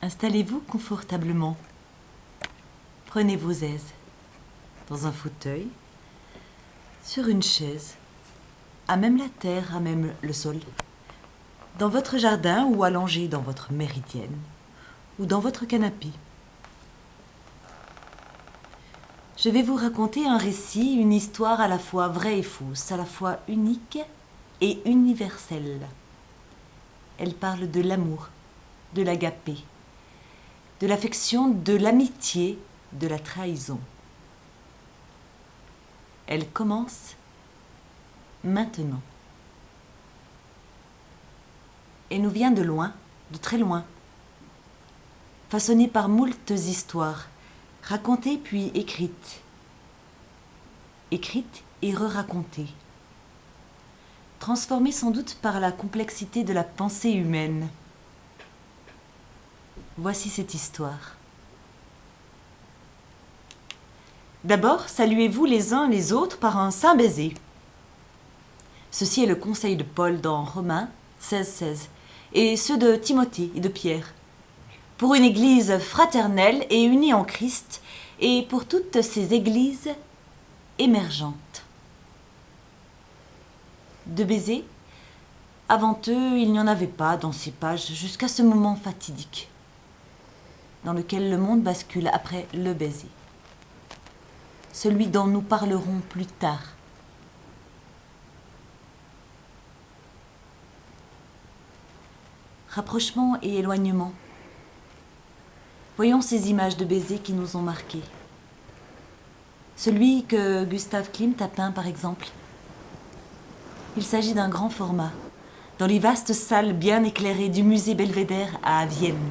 Installez-vous confortablement. Prenez vos aises dans un fauteuil, sur une chaise, à même la terre, à même le sol, dans votre jardin ou allongé dans votre méridienne ou dans votre canapé. Je vais vous raconter un récit, une histoire à la fois vraie et fausse, à la fois unique et universelle. Elle parle de l'amour, de l'agapé, de l'affection, de l'amitié, de la trahison. Elle commence maintenant. Et nous vient de loin, de très loin, façonnée par moultes histoires, racontées puis écrites, écrites et re-racontées, transformées sans doute par la complexité de la pensée humaine. Voici cette histoire. D'abord, saluez-vous les uns les autres par un saint baiser. Ceci est le conseil de Paul dans Romains 16,16 et ceux de Timothée et de Pierre, pour une église fraternelle et unie en Christ et pour toutes ces églises émergentes. De baisers, avant eux, il n'y en avait pas dans ces pages jusqu'à ce moment fatidique dans lequel le monde bascule après le baiser. Celui dont nous parlerons plus tard. Rapprochement et éloignement. Voyons ces images de baisers qui nous ont marqués. Celui que Gustav Klimt a peint par exemple. Il s'agit d'un grand format, dans les vastes salles bien éclairées du musée Belvédère à Vienne.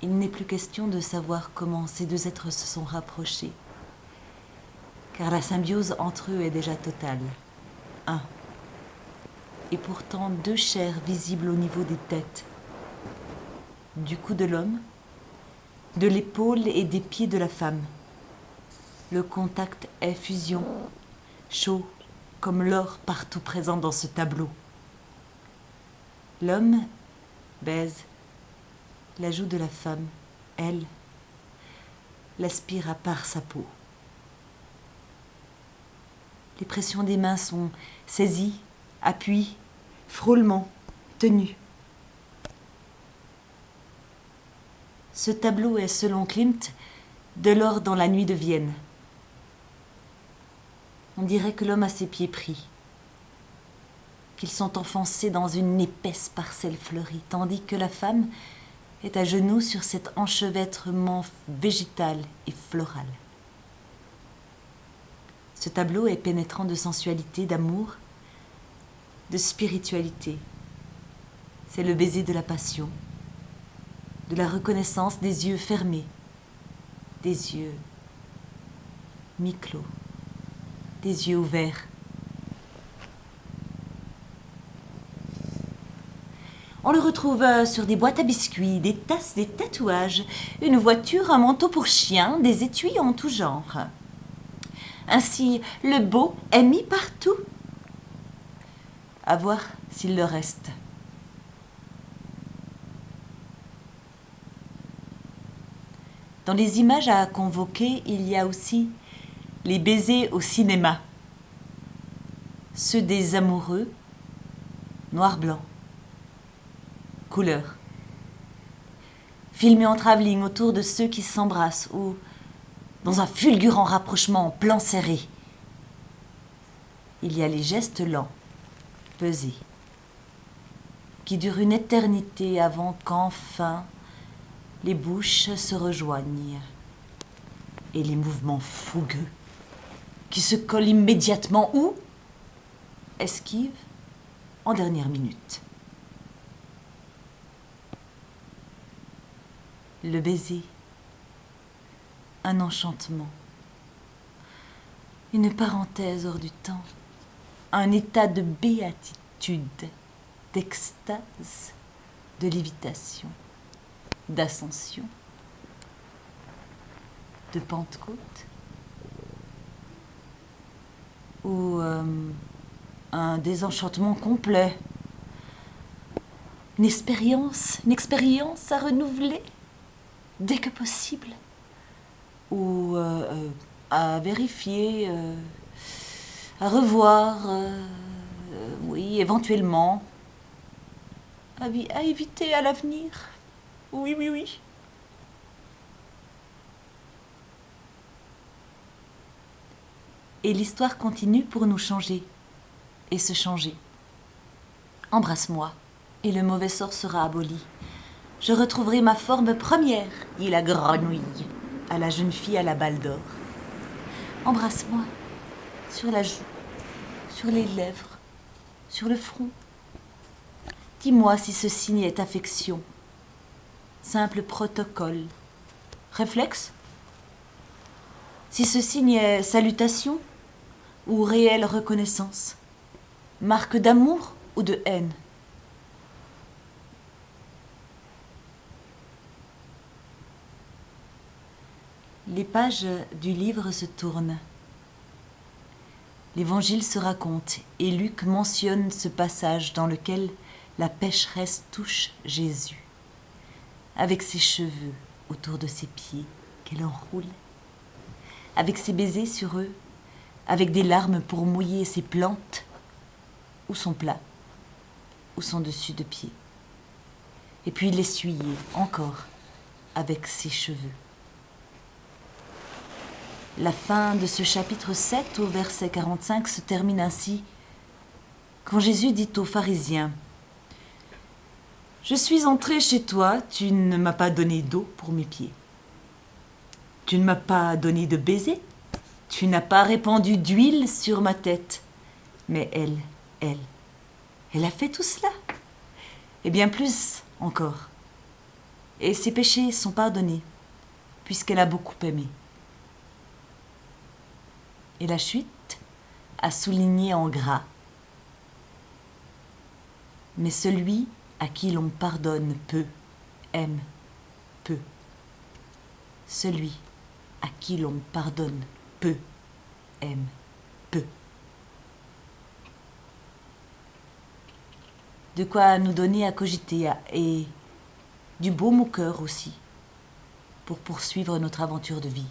Il n'est plus question de savoir comment ces deux êtres se sont rapprochés, car la symbiose entre eux est déjà totale. Un. Et pourtant deux chairs visibles au niveau des têtes, du cou de l'homme, de l'épaule et des pieds de la femme. Le contact est fusion, chaud comme l'or partout présent dans ce tableau. L'homme baise la joue de la femme, elle, l'aspire à part sa peau. Les pressions des mains sont saisies, appui, frôlement, tenue. Ce tableau est, selon Klimt, de l'or dans la nuit de Vienne. On dirait que l'homme a ses pieds pris, qu'ils sont enfoncés dans une épaisse parcelle fleurie, tandis que la femme est à genoux sur cet enchevêtrement végétal et floral. Ce tableau est pénétrant de sensualité, d'amour, de spiritualité. C'est le baiser de la passion, de la reconnaissance des yeux fermés, des yeux mi-clos, des yeux ouverts. On le retrouve sur des boîtes à biscuits, des tasses, des tatouages, une voiture, un manteau pour chien, des étuis en tout genre. Ainsi, le beau est mis partout. À voir s'il le reste. Dans les images à convoquer, il y a aussi les baisers au cinéma. Ceux des amoureux, noir-blanc, couleur. Filmés en travelling autour de ceux qui s'embrassent ou dans un fulgurant rapprochement en plan serré. Il y a les gestes lents, pesés, qui durent une éternité avant qu'enfin les bouches se rejoignent, et les mouvements fougueux qui se collent immédiatement ou esquivent en dernière minute. Le baiser, un enchantement, une parenthèse hors du temps, un état de béatitude, d'extase, de lévitation, d'ascension, de Pentecôte, ou un désenchantement complet. Une expérience à renouveler dès que possible. Ou à vérifier, à revoir, oui, éventuellement. À éviter à l'avenir. Oui, oui, oui. Et l'histoire continue pour nous changer et se changer. Embrasse-moi, et le mauvais sort sera aboli. Je retrouverai ma forme première, dit la grenouille à la jeune fille à la balle d'or. Embrasse-moi, sur la joue, sur les lèvres, sur le front. Dis-moi si ce signe est affection, simple protocole, réflexe. Si ce signe est salutation ou réelle reconnaissance, marque d'amour ou de haine. Les pages du livre se tournent. L'Évangile se raconte et Luc mentionne ce passage dans lequel la pécheresse touche Jésus, avec ses cheveux autour de ses pieds qu'elle enroule, avec ses baisers sur eux, avec des larmes pour mouiller ses plantes, ou son plat, ou son dessus de pied, et puis l'essuyer encore avec ses cheveux. La fin de ce chapitre 7 au verset 45 se termine ainsi. Quand Jésus dit aux pharisiens « Je suis entré chez toi, tu ne m'as pas donné d'eau pour mes pieds. Tu ne m'as pas donné de baiser, tu n'as pas répandu d'huile sur ma tête. Mais elle a fait tout cela. Et bien plus encore. Et ses péchés sont pardonnés, puisqu'elle a beaucoup aimé. » Et la chute a souligné en gras. Mais celui à qui l'on pardonne peu, aime peu. Celui à qui l'on pardonne peu, aime peu. De quoi nous donner à cogiter et du baume au cœur aussi, pour poursuivre notre aventure de vie.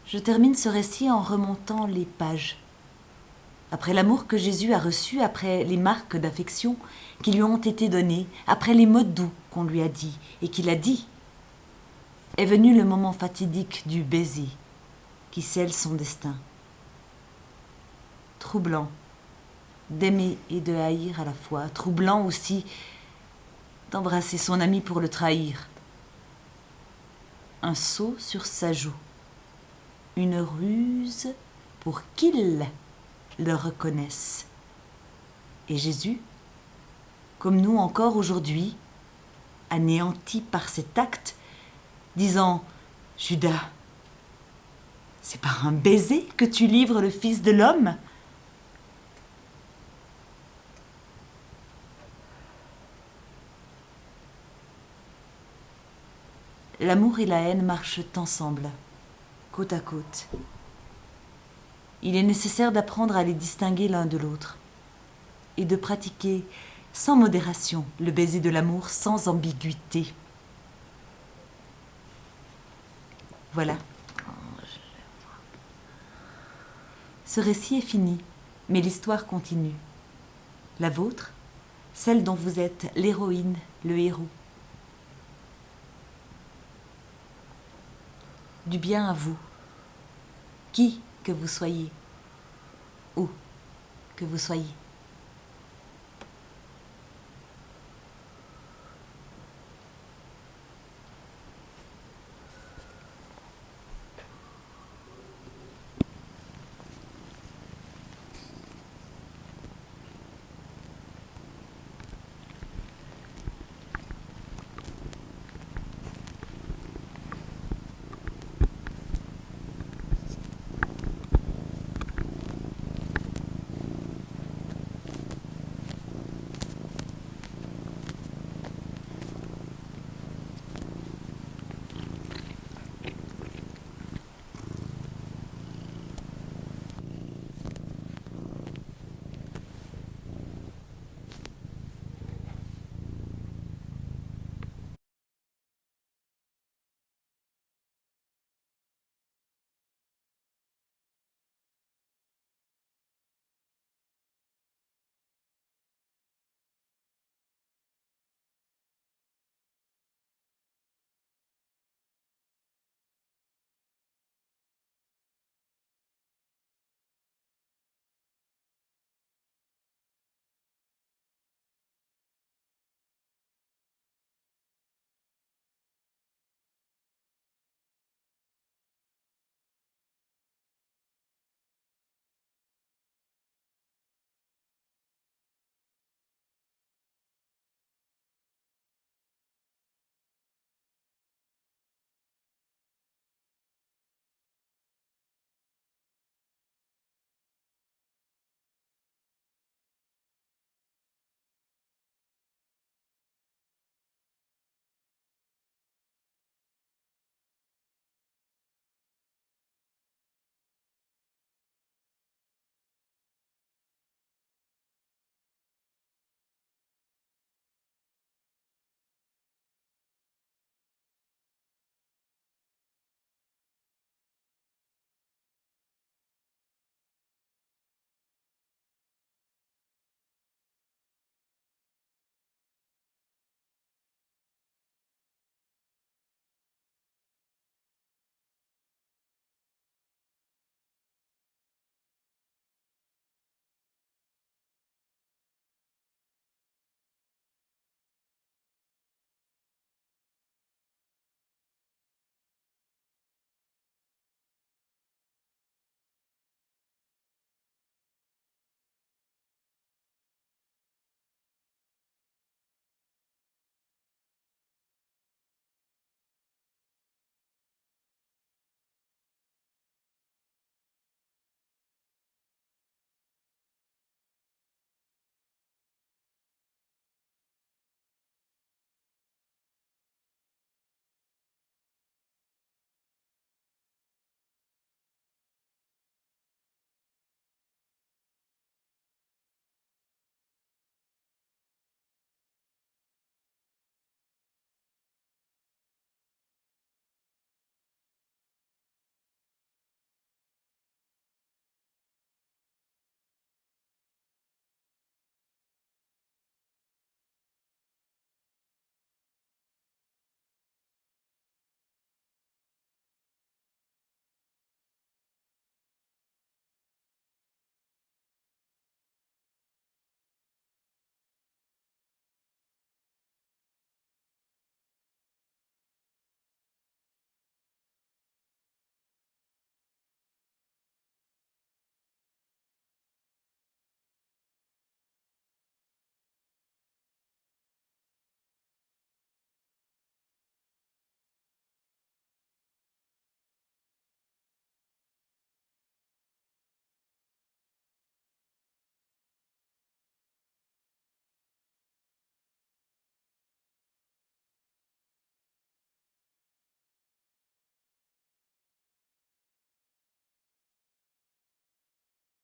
Je termine ce récit en remontant les pages. Après l'amour que Jésus a reçu, après les marques d'affection qui lui ont été données, après les mots doux qu'on lui a dit et qu'il a dit, est venu le moment fatidique du baiser qui scelle son destin. Troublant d'aimer et de haïr à la fois, troublant aussi d'embrasser son ami pour le trahir. Un sceau sur sa joue. Une ruse pour qu'il le reconnaisse. Et Jésus, comme nous encore aujourd'hui, anéanti par cet acte, disant « Judas, c'est par un baiser que tu livres le Fils de l'homme ?» L'amour et la haine marchent ensemble, côte à côte. Il est nécessaire d'apprendre à les distinguer l'un de l'autre et de pratiquer sans modération le baiser de l'amour sans ambiguïté. Voilà. Ce récit est fini, mais l'histoire continue. La vôtre, celle dont vous êtes l'héroïne, le héros. Du bien à vous, qui que vous soyez, où que vous soyez.